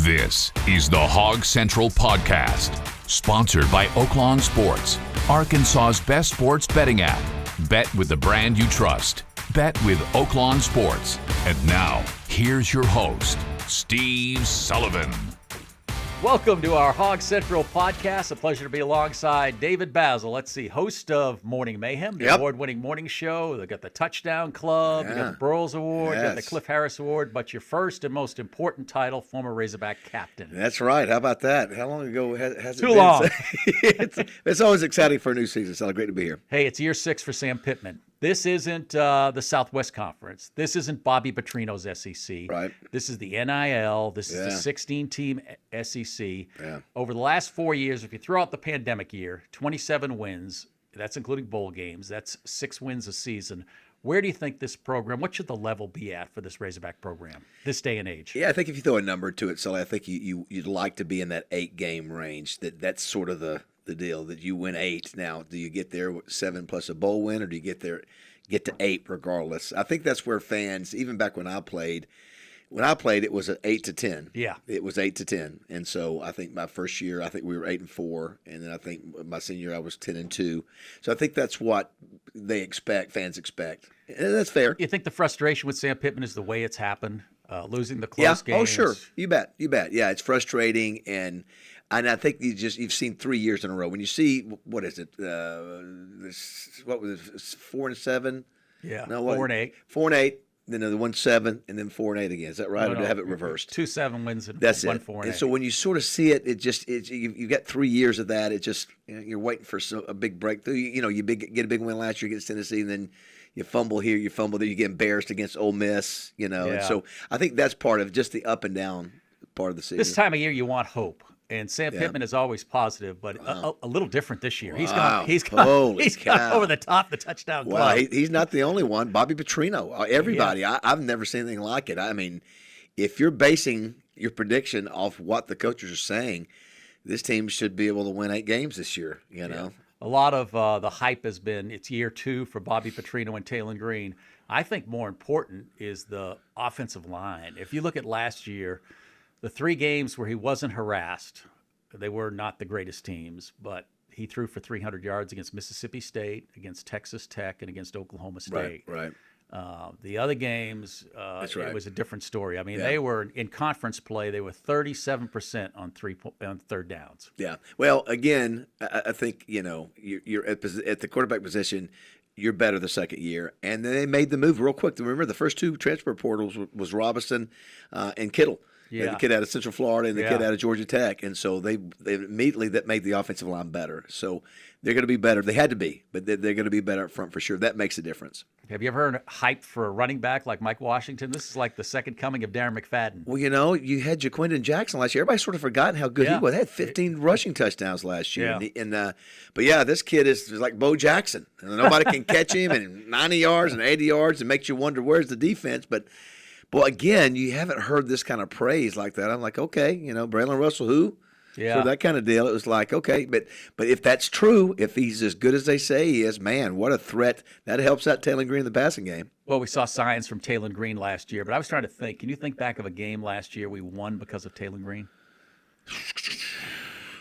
This is the Hog Central podcast, sponsored by Oaklawn Sports, Arkansas's best sports betting app. Bet with the brand you trust. Bet with Oaklawn Sports. And now, here's your host, Steve Sullivan. Welcome to our Hog Central podcast. A pleasure to be alongside David Bazzel. Let's see, host of Morning Mayhem, the award-winning morning show. They got the Touchdown Club, you got the Burroughs Award, you got the Cliff Harris Award, but your first and most important title, former Razorback captain. That's right. How about that? How long ago has it been? Too long. It's always exciting for a new season, so great to be here. Hey, it's year 6 for Sam Pittman. This isn't the Southwest Conference. This isn't Bobby Petrino's SEC. Right. This is the NIL. This is the 16-team SEC. Yeah. Over the last 4 years, if you throw out the pandemic year, 27 wins. That's including bowl games. That's 6 wins a season. Where do you think this program, what should the level be at for this Razorback program this day and age? Yeah, I think if you throw a number to it, Sully, I think you'd like to be in that 8-game range. That's sort of the deal, that you win 8. Now, do you get there with 7 plus a bowl win, or do you get to 8 regardless? I think that's where fans, even back when I played, it was an 8 to 10. Yeah, it was 8 to 10, and so I think my first year, I think we were 8-4, and then I think my senior year I was 10-2. So I think that's what fans expect, and that's fair. You think the frustration with Sam Pittman is the way it's happened, losing the close games? Oh, sure, you bet. Yeah, it's frustrating, and I think you've seen 3 years in a row. When you see, what is it? What was it? 4-7? Yeah, no, 4-8. 4-8. Then the 1-7, and then 4-8 again. Is that right? No, or do I have it reversed? 2 7 wins and That's 1 it. 4-8. And so when you sort of see it, you got 3 years of that. It just, you're waiting for a big breakthrough. You get a big win last year against Tennessee, and then you fumble here, you fumble there, you get embarrassed against Ole Miss. And so I think that's part of just the up and down part of the season. This time of year, you want hope. And Sam Pittman is always positive, but a little different this year. Wow. He's gone over the top, the touchdown club. Wow, he's not the only one. Bobby Petrino, everybody. Yeah. I've never seen anything like it. I mean, if you're basing your prediction off what the coaches are saying, this team should be able to win 8 games this year, you know. A lot of the hype has been it's year 2 for Bobby Petrino and Taylen Green. I think more important is the offensive line. If you look at last year, the 3 games where he wasn't harassed, they were not the greatest teams, but he threw for 300 yards against Mississippi State, against Texas Tech, and against Oklahoma State. Right. The other games, it was a different story. I mean, they were in conference play. They were 37% on third downs. Yeah. Well, again, I think you're at the quarterback position. You're better the second year, and then they made the move real quick. Remember, the first 2 transfer portals was Robinson and Kittle. Yeah. The kid out of Central Florida and the kid out of Georgia Tech. And so they immediately that made the offensive line better. So they're going to be better. They had to be, but they're going to be better up front for sure. That makes a difference. Have you ever heard hype for a running back like Mike Washington? This is like the second coming of Darren McFadden. Well, you had Jaquindon Jackson last year. Everybody's sort of forgotten how good he was. They had 15 rushing touchdowns last year. Yeah. But this kid is like Bo Jackson. And nobody can catch him, and 90 yards and 80 yards, and makes you wonder where's the defense. But again, you haven't heard this kind of praise like that. I'm like, okay, Braylon Russell, who? Yeah. So that kind of deal. It was like, okay, but if that's true, if he's as good as they say he is, man, what a threat. That helps out Taylen Green in the passing game. Well, we saw signs from Taylen Green last year, but I was trying to think, can you think back of a game last year we won because of Taylen Green?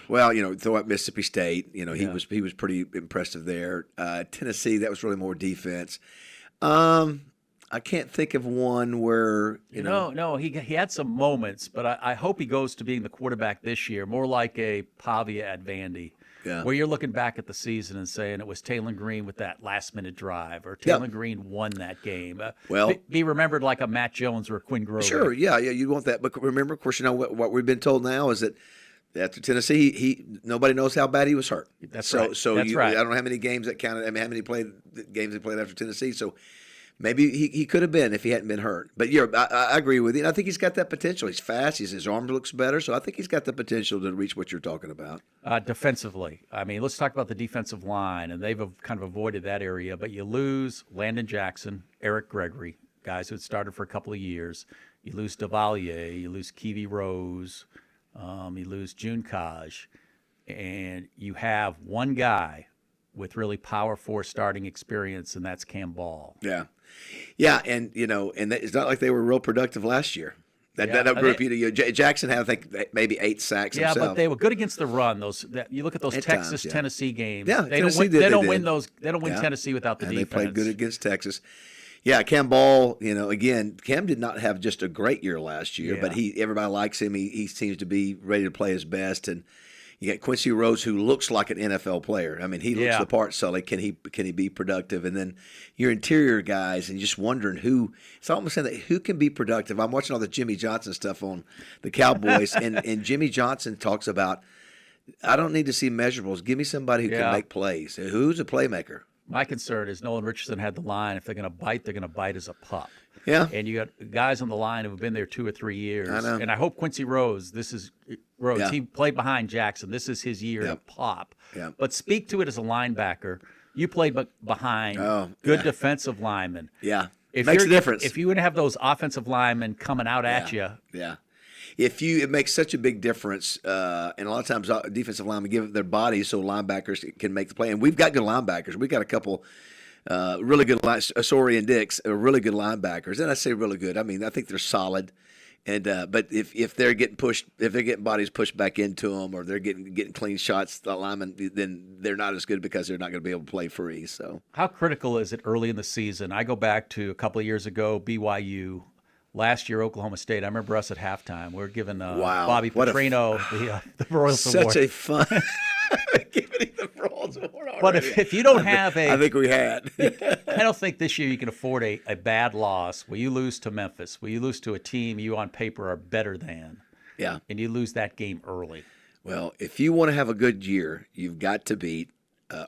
Well, throw out Mississippi State. He was pretty impressive there. Tennessee, that was really more defense. I can't think of one where No, he had some moments, but I hope he goes to being the quarterback this year, more like a Pavia at Vandy, where you're looking back at the season and saying it was Taylen Green with that last-minute drive, or Taylen Green won that game. Be remembered like a Matt Jones or a Quinn Grover. Sure, yeah, you want that. But remember, of course, what we've been told now is that after Tennessee, nobody knows how bad he was hurt. That's right. So That's right. I don't know how many games that counted. I mean, how many games he played after Tennessee. So maybe he could have been if he hadn't been hurt. But I agree with you. And I think he's got that potential. He's fast. His arm looks better. So I think he's got the potential to reach what you're talking about. Defensively, I mean, let's talk about the defensive line. And they've kind of avoided that area. But you lose Landon Jackson, Eric Gregory, guys who had started for a couple of years. You lose Devalier. You lose Kiwi Rose. You lose June Kaj. And you have one guy with really Power 4 starting experience, and that's Cam Ball. Yeah, and and it's not like they were real productive last year. That group, Jackson had, I think, maybe 8 sacks himself. Yeah, but they were good against the run. You look at those Texas-Tennessee games. Yeah, they don't win those. They don't win Tennessee without the defense. They played good against Texas. Yeah, Cam Ball, again, Cam did not have just a great year last year, but everybody likes him. He seems to be ready to play his best. And you got Quincy Rose, who looks like an NFL player. I mean, he looks the part, Sully. Can he be productive? And then your interior guys, and just wondering it's almost saying that who can be productive. I'm watching all the Jimmy Johnson stuff on the Cowboys, and Jimmy Johnson talks about, I don't need to see measurables. Give me somebody who can make plays. Who's a playmaker? My concern is Nolan Richardson had the line. If they're going to bite, they're going to bite as a pup. Yeah. And you got guys on the line who have been there 2 or 3 years. I know. And I hope Quincy Rose, he played behind Jackson. This is his year to pop. Yeah. But speak to it as a linebacker. You played behind good defensive linemen. Yeah. Makes a difference. If you would have those offensive linemen coming out at you. Yeah. It makes such a big difference, and a lot of times defensive linemen give up their bodies so linebackers can make the play. And we've got good linebackers. We've got a couple really good Sori and Dix are really good linebackers. And I say really good. I mean, I think they're solid. And but if they're getting pushed, if they're getting bodies pushed back into them, or they're getting clean shots, the linemen, then they're not as good because they're not going to be able to play free. So how critical is it early in the season? I go back to a couple of years ago, BYU. Last year, Oklahoma State. I remember us at halftime. We were giving Bobby Petrino the Broyles Award. Such a fun giving him the Broyles Award already. But if you don't have I think we had. I don't think this year you can afford a bad loss where you lose to Memphis, where you lose to a team you on paper are better than. Yeah. And you lose that game early. Well, if you want to have a good year, you've got to beat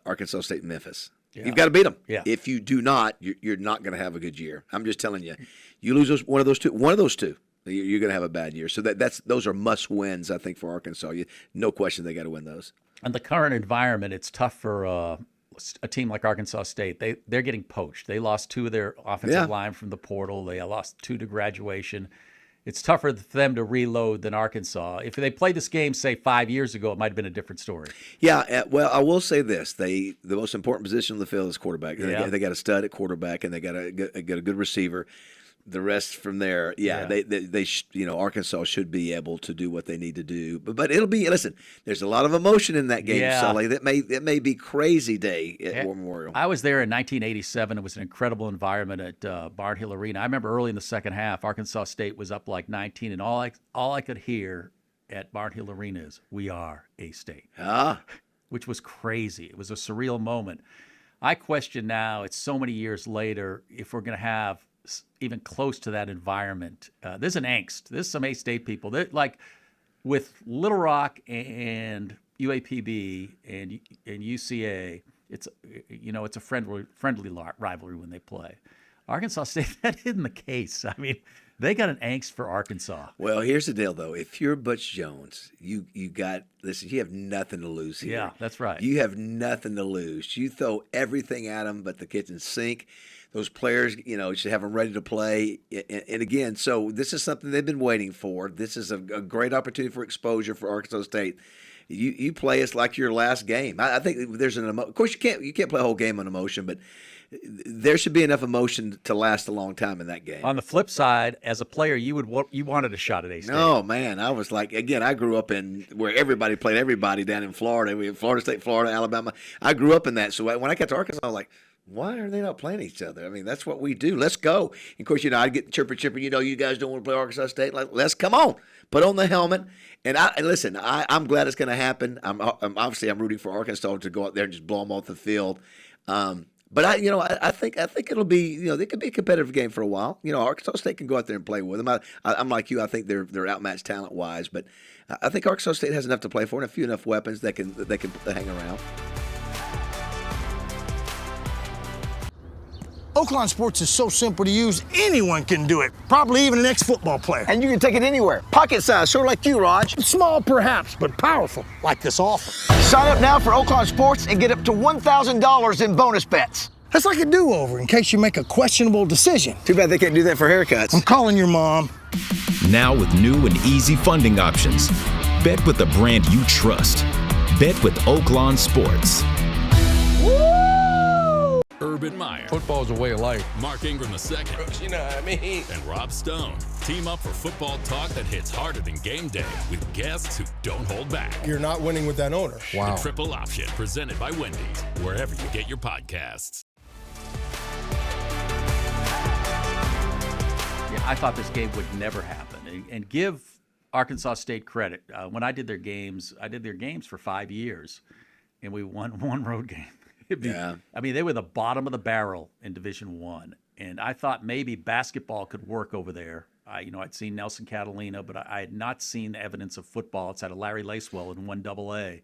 Arkansas State and Memphis. Yeah. You've got to beat them. Yeah. If you do not, you're not going to have a good year. I'm just telling you. You lose one of those two, you're going to have a bad year. So those are must wins, I think, for Arkansas. No question they got to win those. And the current environment, it's tough for a team like Arkansas State. They're getting poached. They lost 2 of their offensive line from the portal. They lost 2 to graduation. It's tougher for them to reload than Arkansas. If they played this game, say, 5 years ago, it might have been a different story. Yeah, well, I will say this. The most important position on the field is quarterback. They got a stud at quarterback, and they got a good receiver. The rest from there, they Arkansas should be able to do what they need to do. But it'll be, listen, there's a lot of emotion in that game, Sully. That may be crazy day at War Memorial. I was there in 1987. It was an incredible environment at Barnhill Arena. I remember early in the second half, Arkansas State was up like 19, and all I could hear at Barnhill Arena is, "We are a state," which was crazy. It was a surreal moment. I question now, it's so many years later, if we're going to have even close to that environment. There's an angst. There's some A-State people. Like with Little Rock and UAPB and UCA, it's a friendly rivalry when they play. Arkansas State, that isn't the case. I mean, they got an angst for Arkansas. Well, here's the deal, though. If you're Butch Jones, you have nothing to lose here. Yeah, that's right. You have nothing to lose. You throw everything at them but the kitchen sink. Those players, you should have them ready to play. And again, so this is something they've been waiting for. This is a great opportunity for exposure for Arkansas State. You play us like your last game. I think there's of course you can't play a whole game on emotion, but there should be enough emotion to last a long time in that game. On the flip side, as a player, you wanted a shot at A-State. No, man, I was like, again, I grew up in where everybody played everybody down in Florida. We had Florida State, Florida, Alabama. I grew up in that. So when I got to Arkansas, I was like, why are they not playing each other? I mean, that's what we do. Let's go. And of course, I'd get chipper. You guys don't want to play Arkansas State. Like, let's come on. Put on the helmet. And listen, I'm glad it's going to happen. I'm rooting for Arkansas to go out there and just blow them off the field. But I think it'll be, it could be a competitive game for a while. Arkansas State can go out there and play with them. I'm like you. I think they're outmatched talent wise, but I think Arkansas State has enough to play for and a few enough weapons that can hang around. Oaklawn Sports is so simple to use, anyone can do it. Probably even an ex-football player. And you can take it anywhere. Pocket size, sort of like you, Raj. Small perhaps, but powerful, like this offer. Sign up now for Oaklawn Sports and get up to $1,000 in bonus bets. That's like a do-over in case you make a questionable decision. Too bad they can't do that for haircuts. I'm calling your mom. Now with new and easy funding options. Bet with the brand you trust. Bet with Oaklawn Sports. Urban Meyer, Football's a way of life. Mark Ingram II, You know what I mean? and Rob Stone team up for football talk that hits harder than game day with guests who don't hold back. You're not winning with that owner. Wow. The Triple Option, presented by Wendy's, wherever you get your podcasts. Yeah, I thought this game would never happen. And give Arkansas State credit. When I did their games for 5 years, and we won one road game. I mean, they were the bottom of the barrel in Division I, and I thought maybe basketball could work over there. I'd seen Nelson Catalina, but I had not seen evidence of football outside of Larry Lacewell in 1AA.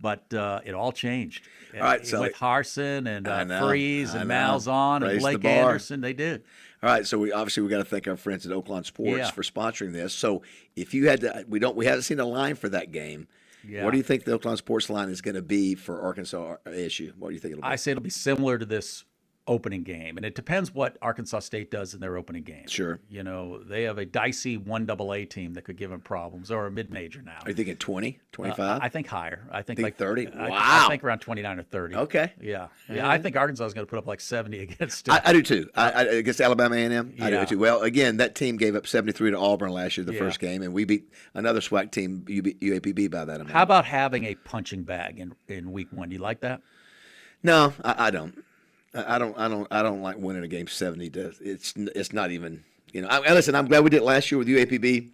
But it all changed. All right, so with Harsin and Freeze and Malzahn and Blake Anderson, they did. All right, so we got to thank our friends at Oaklawn Sports for sponsoring this. So if you had to, we haven't seen a line for that game. Yeah. What do you think the Oaklawn Sports line is going to be for Arkansas issue? What do you think it'll be? I say it'll be similar to this opening game, and it depends what Arkansas State does in their opening game. Sure. They have a dicey 1AA team that could give them problems, or a mid-major now. Are you thinking 20, 25? I think higher. I think like 30? Wow. I think around 29 or 30. Okay. Yeah. I think Arkansas is going to put up like 70 against it. I do too. Against Alabama A&M, I do too. Well, again, that team gave up 73 to Auburn last year, the first game, and we beat another SWAC team, UAPB, by that amount. How about having a punching bag in week one? Do you like that? No, I don't. I don't like winning a game 70 to it's not even, listen, I'm glad we did it last year with UAPB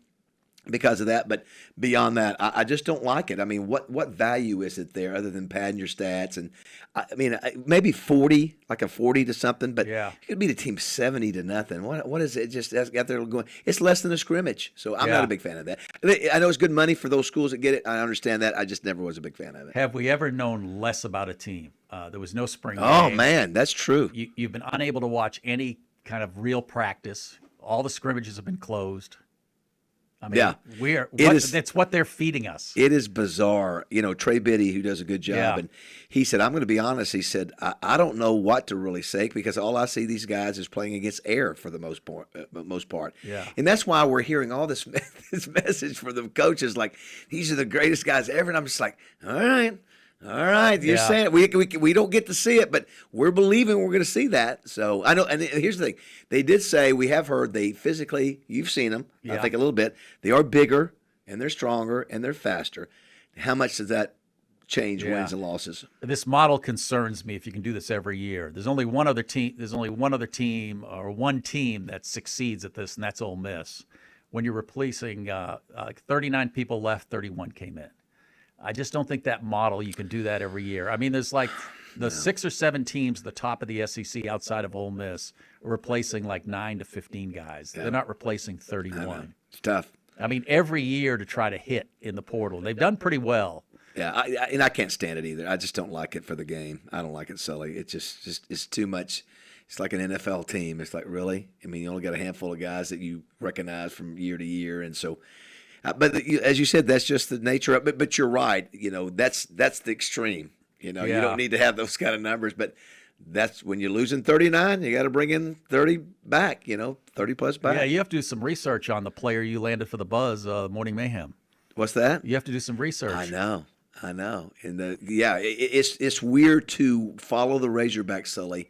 because of that, but beyond that, I just don't like it. I mean, what value is it there other than padding your stats? And maybe 40, like a 40 to something, but you could beat a team 70 to nothing. What is it? Just got there going. It's less than a scrimmage, so I'm not a big fan of that. I know it's good money for those schools that get it. I understand that. I just never was a big fan of it. Have we ever known less about a team? There was no spring game. Oh man, that's true. You've been unable to watch any kind of real practice. All the scrimmages have been closed. I mean, it's what they're feeding us. It is bizarre. Trey Biddy, who does a good job, and he said, I'm going to be honest, he said, I don't know what to really say because all I see these guys is playing against air for the most part. Yeah. And that's why we're hearing all this message from the coaches like, these are the greatest guys ever. And I'm just like, all right, you're saying it. We don't get to see it, but we're believing we're going to see that. So I know, and here's the thing: they did say we have heard they physically. You've seen them, I think a little bit. They are bigger and they're stronger and they're faster. How much does that change wins and losses? This model concerns me. If you can do this every year, there's only one other team. There's only one other team or one team that succeeds at this, and that's Ole Miss. When you're replacing 39 people left, 31 came in. I just don't think that model, you can do that every year. I mean, there's like the 6 or 7 teams at the top of the SEC outside of Ole Miss are replacing like 9 to 15 guys. Yeah. They're not replacing 31. It's tough. I mean, every year to try to hit in the portal. They've done pretty well. Yeah, I can't stand it either. I just don't like it for the game. I don't like it, Sully. It just it's too much. It's like an NFL team. It's like, really? I mean, you only got a handful of guys that you recognize from year to year, and so – but as you said, that's just the nature of it. But you're right. That's the extreme. You don't need to have those kind of numbers. But that's when you're losing 39, you got to bring in 30 back. 30 plus back. Yeah, you have to do some research on the player you landed for the Buzz, Morning Mayhem. What's that? You have to do some research. I know. And it's weird to follow the Razorbacks, Sully,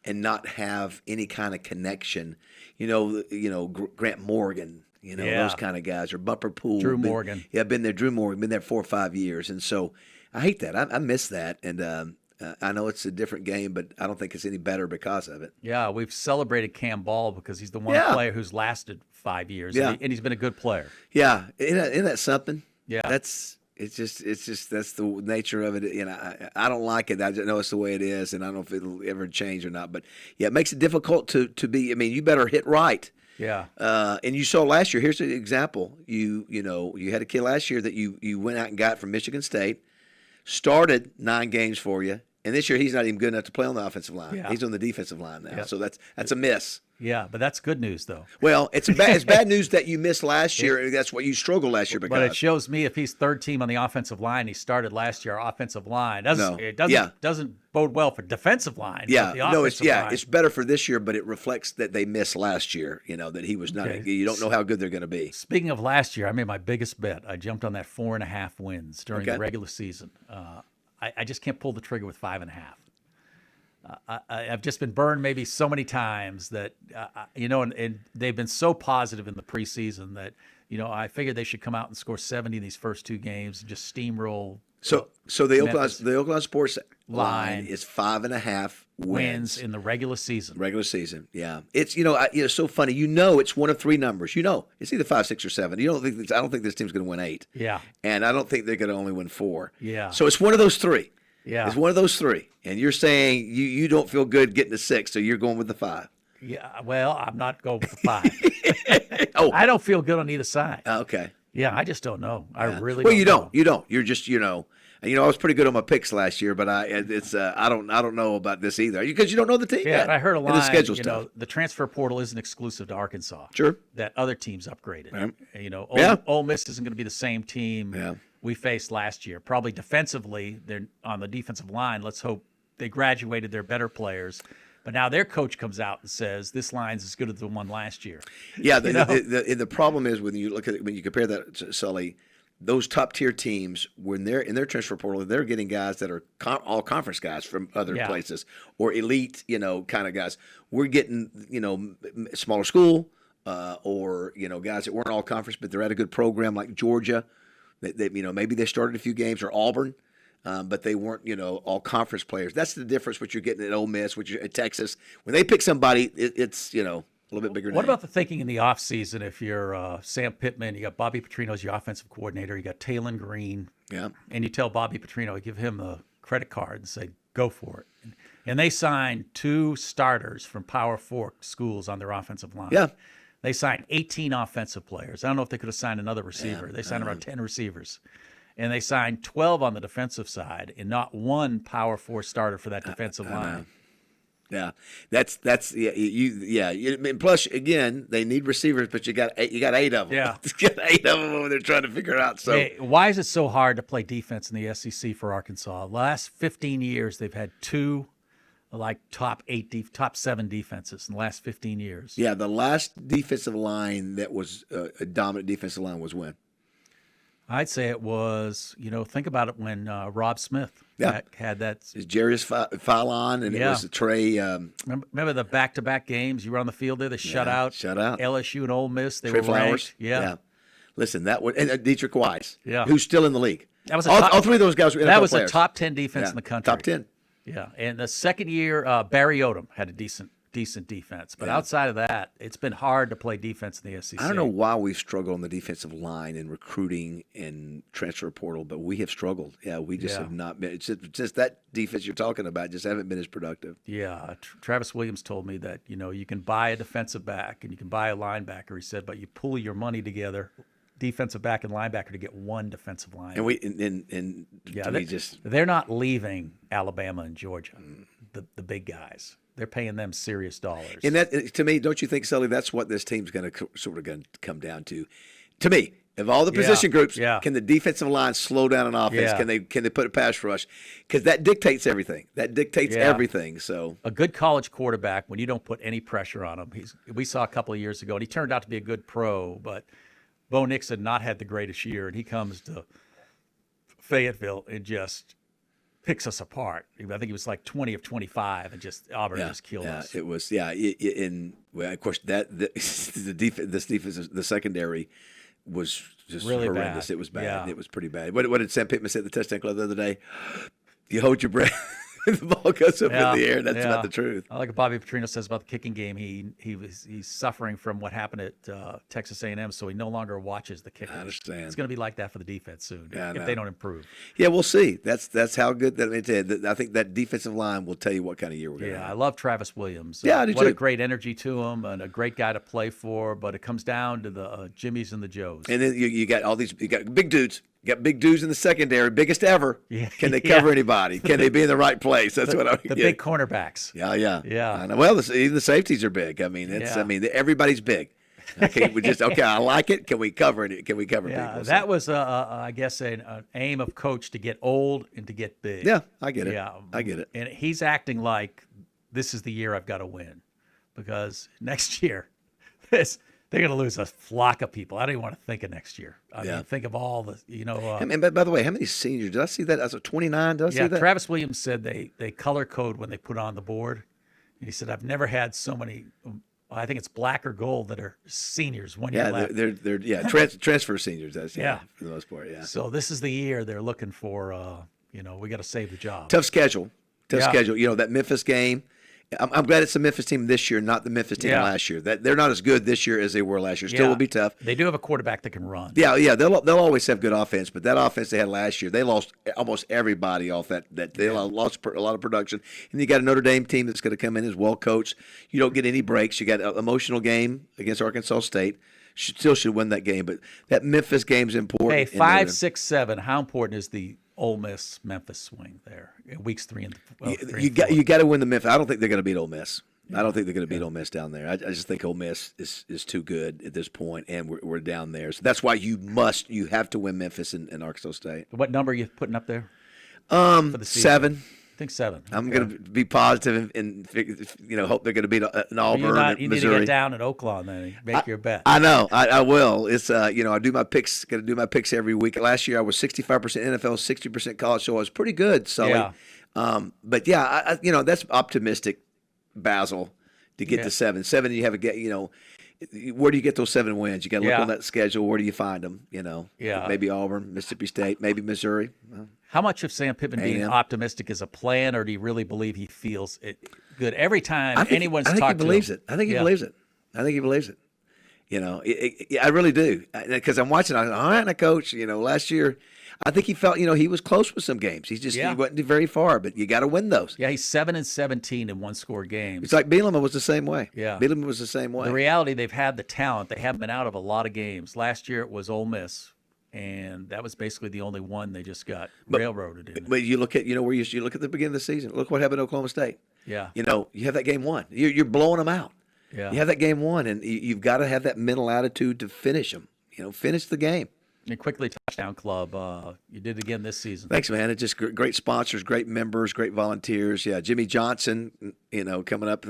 and not have any kind of connection. Grant Morgan. Those kind of guys, or Bumper Pool. Drew Morgan. I've been there. Drew Morgan, been there 4 or 5 years. And so I hate that. I miss that. And I know it's a different game, but I don't think it's any better because of it. Yeah, we've celebrated Cam Ball because he's the one player who's lasted 5 years. Yeah. And he's been a good player. Yeah. Isn't that something? Yeah. It's just that's the nature of it. I don't like it. I just know it's the way it is, and I don't know if it'll ever change or not. But, it makes it difficult to be – you better hit right. Yeah. And you saw last year, here's an example. You had a kid last year that you went out and got from Michigan State, started 9 games for you, and this year he's not even good enough to play on the offensive line. Yeah. He's on the defensive line now. Yeah. So that's a miss. Yeah, but that's good news, though. Well, it's bad news that you missed last year. That's what you struggled last year because. But it shows me if he's third team on the offensive line, he started last year offensive line. It doesn't bode well for defensive line. Yeah, it's better for this year, but it reflects that they missed last year. That he was not. Okay. You don't know how good they're going to be. Speaking of last year, I made my biggest bet. I jumped on that 4.5 wins during the regular season. I just can't pull the trigger with 5.5. I've just been burned maybe so many times that, and they've been so positive in the preseason that, I figured they should come out and score 70 in these first 2 games and just steamroll. So the Oakland Sports line is 5.5 wins in the regular season. Regular season, yeah. It's it's so funny. It's one of 3 numbers. It's either 5, 6, or 7. I don't think this team's going to win 8. Yeah. And I don't think they're going to only win 4. Yeah. So it's one of those 3. Yeah. It's one of those 3. And you're saying you don't feel good getting to 6, so you're going with the 5. Yeah. Well, I'm not going with the 5. I don't feel good on either side. Okay. Yeah, I just don't know. I really well, don't. you know. don't. You don't. You're just I was pretty good on my picks last year, but I don't know about this either because you don't know the team. Yeah, yet. I heard a line. And the schedule's tough. The transfer portal isn't exclusive to Arkansas. Sure. That other teams upgraded. Right. Ole Miss isn't going to be the same team we faced last year. Probably defensively, they're on the defensive line. Let's hope they graduated their better players. But now their coach comes out and says this line's as good as the one last year. Yeah, the problem is when you compare that, Sully, those top tier teams when they're in their transfer portal, they're getting guys that are all conference guys from other places or elite, kind of guys. We're getting smaller school or guys that weren't all conference, but they're at a good program like Georgia. They maybe they started a few games or Auburn. But they weren't, all conference players. That's the difference. What you're getting at Ole Miss, what you're at Texas. When they pick somebody, it's a little bit bigger. What about the thinking in the offseason? If you're Sam Pittman, you got Bobby Petrino as your offensive coordinator. You got Taylen Green. Yeah. And you tell Bobby Petrino, give him the credit card and say, go for it. And they signed 2 starters from Power 4 schools on their offensive line. Yeah. They signed 18 offensive players. I don't know if they could have signed another receiver. They signed around 10 receivers. And they signed 12 on the defensive side, and not one Power 4 starter for that defensive line. Yeah, that's And plus, again, they need receivers, but you got 8 of them. Yeah, you got 8 of them over there trying to figure it out. So why is it so hard to play defense in the SEC for Arkansas? The last 15 years, they've had 2 top 7 defenses in the last 15 years. Yeah, the last defensive line that was a dominant defensive line was when? I'd say it was, think about it when Rob Smith had that. It's Jarius Philon, and it was Trey. Remember the back-to-back games? You were on the field there. They shut out LSU and Ole Miss. They Trey were Flowers. ranked. Yeah. Listen, that was and Dietrich Wise. Yeah. Who's still in the league? That was all 3 of those guys were NFL That was players. a top 10 defense in the country. Top 10. Yeah, and the second year, Barry Odom had a decent defense. But outside of that, it's been hard to play defense in the SEC. I don't know why we've struggled on the defensive line and recruiting and transfer portal, but we have struggled. Yeah, we just have not been. It's just that defense you're talking about just haven't been as productive. Yeah, Travis Williams told me that, you can buy a defensive back and you can buy a linebacker, he said, but you pull your money together, defensive back and linebacker, to get one defensive line. And they're not leaving Alabama and Georgia, the big guys. They're paying them serious dollars. And that, to me, don't you think, Sully, that's what this team's going to come down to? To me, of all the position groups, can the defensive line slow down an offense? Yeah. Can they put a pass rush? Because that dictates everything. Everything. So a good college quarterback, when you don't put any pressure on him, we saw a couple of years ago, and he turned out to be a good pro, but Bo Nix had not had the greatest year, and he comes to Fayetteville and just picks us apart. I think he was like 20 of 25, and Auburn just killed us. It was of course the defense, the secondary was just really horrendous. Bad. It was bad. Yeah. It was pretty bad. What did Sam Pittman say at the touchdown club the other day? You hold your breath. The ball goes up in the air. That's about the truth. I like what Bobby Petrino says about the kicking game. He's suffering from what happened at Texas A&M, so he no longer watches the kickers. I understand. It's going to be like that for the defense soon if they don't improve. Yeah, we'll see. That's how good that is. I think that defensive line will tell you what kind of year we're going to have. Yeah, I love Travis Williams. Yeah, I do what too. A great energy to him and a great guy to play for, but it comes down to the Jimmies and the Joes. And then you got all these – you got big dudes. You got big dudes in the secondary, biggest ever. Yeah. Can they cover anybody? Can they be in the right place? That's what I mean. The big cornerbacks. Yeah. I know. Well, even the safeties are big. I mean, everybody's big. Okay, I like it. Can we cover it? Can we cover people? That was, I guess, an aim of coach to get old and to get big. Yeah, I get it. Yeah, I get it. And he's acting like this is the year I've got to win, because next year, They're going to lose a flock of people. I don't even want to think of next year. I Yeah. mean, think of all the, And by the way, how many seniors? Did I see that? As a 29? Did I see that? Travis Williams said they color code when they put on the board. And he said, I've never had so many, I think it's black or gold that are seniors 1 year Yeah, left. they're transfer seniors. That's Yeah. for the most part. Yeah. So this is the year they're looking for, we got to save the job. Tough schedule. Tough Yeah. schedule. That Memphis game. I'm glad it's the Memphis team this year, not the Memphis team last year. That they're not as good this year as they were last year. Still will be tough. They do have a quarterback that can run. Yeah. They'll always have good offense, but that offense they had last year, they lost almost everybody off that. They lost a lot of production. And you got a Notre Dame team that's going to come in as well coached. You don't get any breaks. You got an emotional game against Arkansas State. Still should win that game, but that Memphis game's important. Hey, 5, 6, 7. How important is the Ole Miss Memphis swing there in weeks 3 and 4? You got to win the Memphis. I don't think they're going to beat Ole Miss. I don't think they're going to beat Ole Miss down there. I just think Ole Miss is too good at this point, and we're down there. So that's why you have to win Memphis and Arkansas State. What number are you putting up there? For the season? 7. I think 7. I'm going to be positive and hope they're going to beat an Auburn and you Missouri. need to get down at Oakland then and make your bet. I know. I will. It's I do my picks. Going to do my picks every week. Last year I was 65% NFL, 60% college, so I was pretty good. Sully. Yeah. But yeah, that's optimistic. Basil to get to 7. 7, you have where do you get those 7 wins? You got to look on that schedule. Where do you find them? Maybe Auburn, Mississippi State, maybe Missouri. How much of Sam Pittman being optimistic is a plan, or do you really believe he feels it good every time anyone's talked to him? I think he believes it. I think he believes it. I really do, because I'm watching. All right, now, Coach. Last year, I think he felt he was close with some games. He wasn't very far, but you got to win those. Yeah, he's 7-17 in one-score games. It's like Bielema was the same way. Yeah, Bielema was the same way. The reality, they've had the talent. They haven't been out of a lot of games. Last year it was Ole Miss, and that was basically the only one they just got railroaded in. But you look at where you look at the beginning of the season. Look what happened to Oklahoma State. Yeah, you have that game won. You're blowing them out. Yeah, you have that game won, and you've got to have that mental attitude to finish them. Finish the game. And quickly, Touchdown Club, you did it again this season. Thanks, man. It's just great sponsors, great members, great volunteers. Yeah, Jimmy Johnson, coming up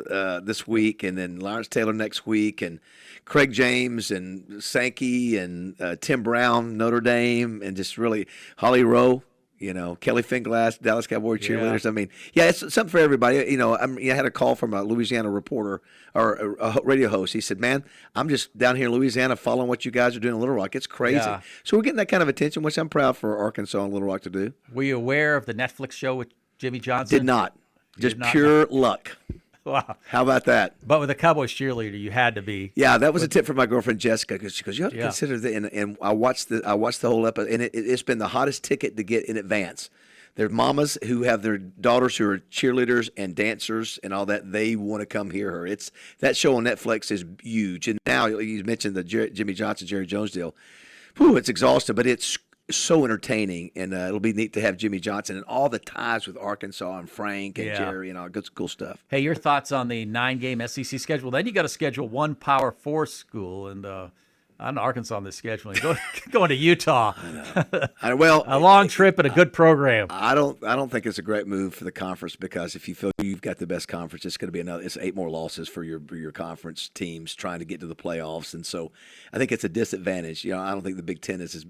this week, and then Lawrence Taylor next week, and Craig James and Sankey and Tim Brown, Notre Dame, and just really Holly Rowe. Kelly Finglass, Dallas Cowboy cheerleaders. Yeah. I mean, it's something for everybody. I had a call from a Louisiana reporter or a radio host. He said, "Man, I'm just down here in Louisiana following what you guys are doing in Little Rock. It's crazy." Yeah. So we're getting that kind of attention, which I'm proud for Arkansas and Little Rock to do. Were you aware of the Netflix show with Jimmy Johnson? Did not. Just did not pure luck. Wow. How about that? But with a Cowboys cheerleader, you had to be. Yeah, that was a tip from my girlfriend Jessica, because she goes, "You have to consider that." And I watched the whole episode, and it's been the hottest ticket to get in advance. Their mamas who have their daughters who are cheerleaders and dancers and all that, they want to come hear her. It's that show on Netflix is huge. And now you mentioned the Jimmy Johnson, Jerry Jones deal. Whew, it's exhausting, but it's so entertaining, and it'll be neat to have Jimmy Johnson and all the ties with Arkansas and Frank and Jerry and all good cool stuff. Hey, your thoughts on the 9-game SEC schedule? Then you got to schedule one Power 4 school, and I'm Arkansas on this scheduling. Going to Utah. I know. A long trip and a good program. I don't think it's a great move for the conference, because if you feel you've got the best conference, it's going to be it's 8 more losses for your conference teams trying to get to the playoffs, and so I think it's a disadvantage. I don't think the Big Ten is as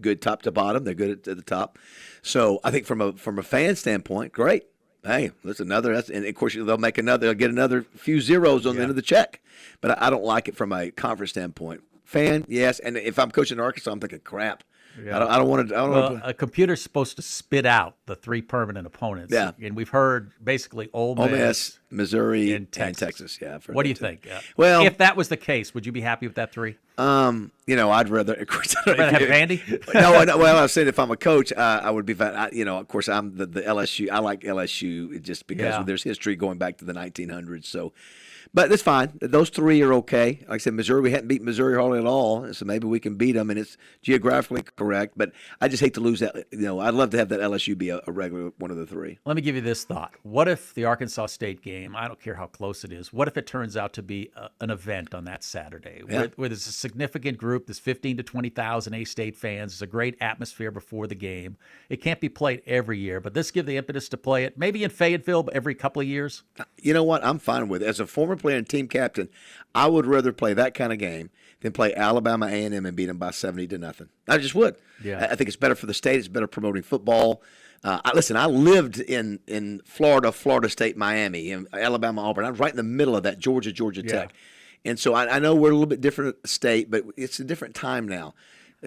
good top to bottom. They're good at the top, so I think from a fan standpoint, great. Hey, that's another. And of course they'll get another few zeros on the end of the check, but I don't like it from a conference standpoint. Fan, yes, and if I'm coaching Arkansas, I'm thinking, crap. Yeah. I don't want to. Well, a computer's supposed to spit out the 3 permanent opponents. Yeah, and we've heard basically Ole Miss, Missouri, and Texas. Yeah. What do you think? Well, if that was the case, would you be happy with that 3? I'd rather. Of course, have Vandy. No. Well, I was saying if I'm a coach, I would be. Of course, I'm the LSU. I like LSU just because there's history going back to the 1900s. So. But that's fine. Those 3 are okay. Like I said, Missouri, we hadn't beaten Missouri hardly at all, so maybe we can beat them, and it's geographically correct. But I just hate to lose that. I'd love to have that LSU be a regular one of the 3. Let me give you this thought. What if the Arkansas State game, I don't care how close it is, what if it turns out to be an event on that Saturday where there's a significant group, there's 15 to 20,000 A-State fans, there's a great atmosphere before the game. It can't be played every year, but this give the impetus to play it, maybe in Fayetteville every couple of years? You know what? I'm fine with it. As a former player and team captain, I would rather play that kind of game than play Alabama A&M and beat them by 70-0. I just would. Yeah. I think it's better for the state. It's better promoting football. I lived in Florida State, Miami, and Alabama, Auburn. I was right in the middle of that, Georgia Tech. And so I know we're a little bit different state, but it's a different time now.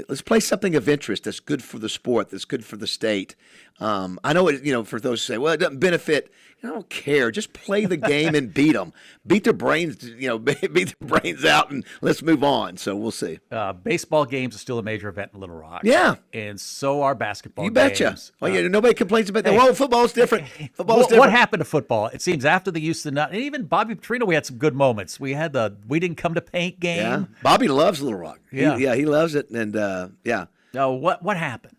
Let's play something of interest that's good for the sport, that's good for the state. I know, for those who say, well, it doesn't benefit. I don't care. Just play the game and beat them. Beat their brains, beat their brains out, and let's move on. So we'll see. Baseball games are still a major event in Little Rock. Yeah. And so are basketball games. You betcha. Nobody complains about that. Well, football's different. What happened to football? It seems after the use of the nut, and even Bobby Petrino, we had some good moments. We had the We Didn't Come to Paint game. Yeah. Bobby loves Little Rock. Yeah. He loves it. And, yeah. Now, what happened?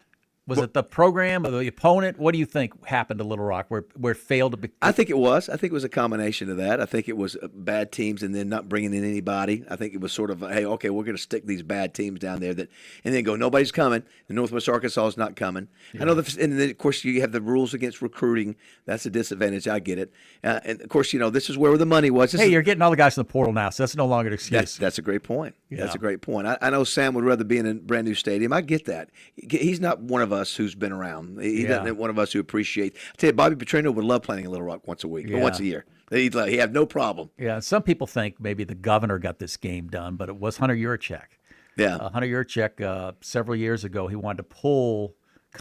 Was it the program or the opponent? What do you think happened to Little Rock where it failed to be? I think it was. I think it was a combination of that. I think it was bad teams and then not bringing in anybody. I think it was sort of, hey, okay, we're going to stick these bad teams down there and then go, nobody's coming. And Northwest Arkansas is not coming. Yeah. I know, and then, of course, you have the rules against recruiting. That's a disadvantage. I get it. And, of course, this is where the money was. You're getting all the guys in the portal now, so that's no longer an excuse. That's a great point. Yeah. That's a great point. I know Sam would rather be in a brand new stadium. I get that. He's not one of us who's been around. He doesn't one of us who appreciate. I tell you, Bobby Petrino would love playing in Little Rock once a week or once a year. He have no problem. Yeah, some people think maybe the governor got this game done, but it was Hunter Yurachek. Yeah, Hunter Yurachek several years ago, he wanted to pull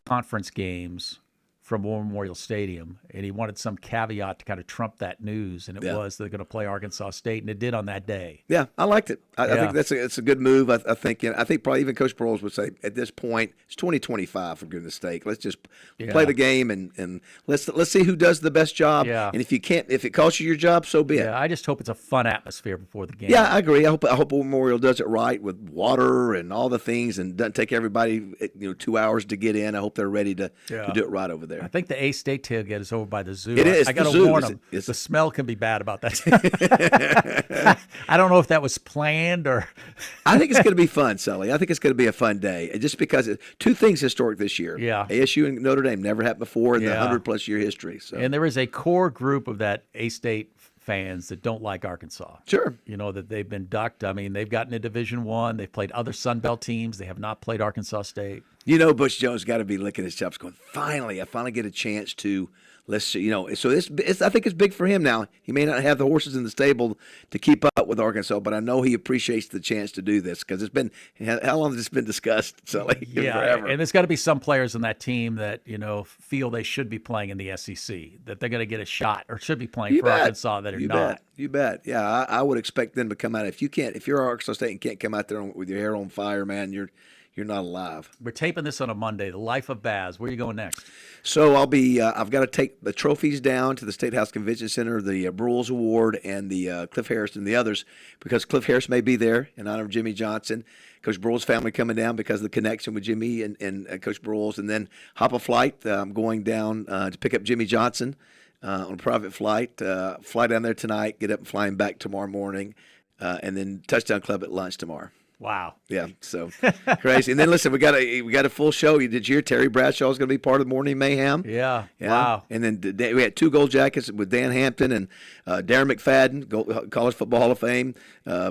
conference games from War Memorial Stadium, and he wanted some caveat to kind of trump that news, and it was they're going to play Arkansas State, and it did on that day. Yeah, I liked it. I think it's a good move. I think probably even Coach Broyles would say at this point it's 2025 for goodness sake. Let's just play the game and let's see who does the best job. Yeah. And if it costs you your job, so be it. Yeah, I just hope it's a fun atmosphere before the game. Yeah, I agree. I hope War Memorial does it right with water and all the things, and doesn't take everybody 2 hours to get in. I hope they're ready to do it right over there. I think the A-State tailgate is over by the zoo. It is. I got to warn them. The smell can be bad about that. I don't know if that was planned or. I think it's going to be fun, Sully. I think it's going to be a fun day. Just because two things historic this year. Yeah. ASU and Notre Dame never happened before in the 100-plus year history. So. And there is a core group of that A-State fans that don't like Arkansas. Sure. That they've been ducked. I mean, they've gotten to Division I. They've played other Sun Belt teams. They have not played Arkansas State. Butch Jones got to be licking his chops going, I finally get a chance to, let's see, so I think it's big for him now. He may not have the horses in the stable to keep up with Arkansas, but I know he appreciates the chance to do this because it's been, how long has this been discussed, Sully? Forever. And there's got to be some players in that team that, feel they should be playing in the SEC, that they're going to get a shot or should be playing for Arkansas that are not. You bet. Yeah, I would expect them to come out. If you're Arkansas State and can't come out there with your hair on fire, man, you're not alive. We're taping this on a Monday. The Life of Baz. Where are you going next? So I've got to take the trophies down to the State House Convention Center, the Brules Award and the Cliff Harris and the others, because Cliff Harris may be there in honor of Jimmy Johnson. Coach Brules' family coming down because of the connection with Jimmy and Coach Brules. And then hop a flight. I'm going down to pick up Jimmy Johnson on a private flight. Fly down there tonight, get up and flying back tomorrow morning, and then touchdown club at lunch tomorrow. Wow. Yeah, so crazy. And then listen, we got a full show. Did you hear Terry Bradshaw is going to be part of Morning Mayhem? Yeah. Wow. And then we had 2 gold jackets with Dan Hampton and Darren McFadden, College Football Hall of Fame,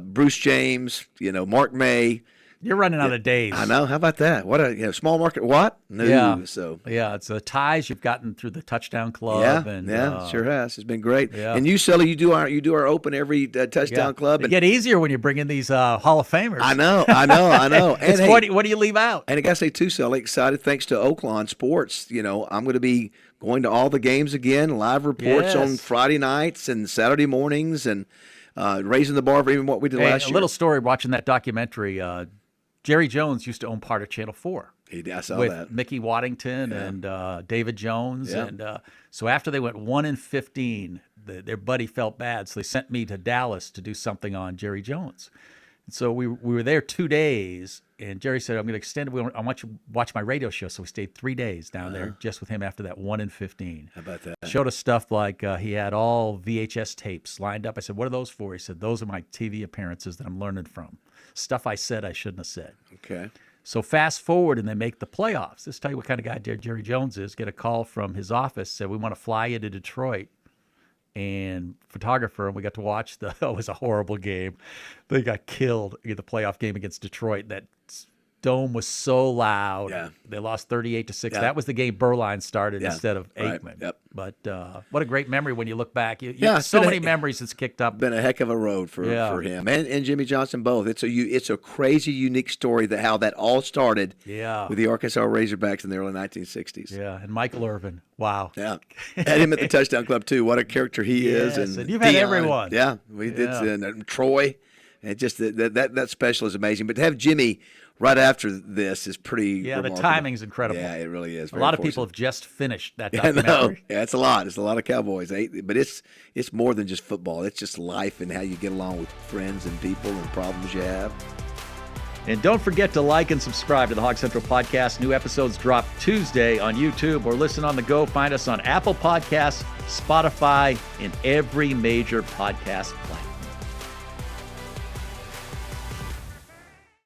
Bruce James, Mark May. You're running out of days. I know. How about that? What a small market. What? No. Yeah. So it's the ties you've gotten through the touchdown club. Yeah. Sure has. It's been great. Yeah. And you, Sully, you do our open every touchdown club. It get easier when you bring in these Hall of Famers. I know. And what do you leave out? And I gotta say too, Sully, excited thanks to Oaklawn Sports. I'm going to be going to all the games again. Live reports on Friday nights and Saturday mornings, and raising the bar for even what we did last year. A little story watching that documentary. Jerry Jones used to own part of Channel 4. I saw with that. Mickey Waddington and David Jones. Yeah. And so after they went 1-15, their buddy felt bad, so they sent me to Dallas to do something on Jerry Jones. And so we were there 2 days, and Jerry said, I'm going to extend it. I want you to watch my radio show. So we stayed 3 days down there just with him after that 1-15. How about that? Showed us stuff like he had all VHS tapes lined up. I said, what are those for? He said, those are my TV appearances that I'm learning from. Stuff I said I shouldn't have said. Okay. So fast forward, and they make the playoffs. This tell you what kind of guy Jerry Jones is. Get a call from his office, said, we want to fly you to Detroit and photographer, and we got to watch it was a horrible game. They got killed in the playoff game against Detroit. That dome was so loud. Yeah. They lost 38-6. Yeah. That was the game Berline started Yeah. instead of Right. Aikman. Yep. But what a great memory when you look back. It's So been many memories it's kicked up. Been a heck of a road for him and Jimmy Johnson both. It's a crazy, unique story that how that all started. Yeah. With the Arkansas Razorbacks in the early 1960s. Yeah, and Michael Irvin. Wow. Yeah, had him at the touchdown club too. What a character he is, Yes, and and you've had Deion. everyone. Yeah, we did. And Troy, and just that special is amazing. But to have Jimmy right after this is pretty. Yeah, the remarkable. timing's incredible. Yeah, it really is. A lot of people have just finished that I know. documentary. Yeah, it's a lot. It's a lot of Cowboys. But it's more than just football. It's just life and how you get along with friends and people and problems you have. And don't forget to like and subscribe to the Hog Central podcast. New episodes drop Tuesday on YouTube or listen on the go. Find us on Apple Podcasts, Spotify, and every major podcast platform.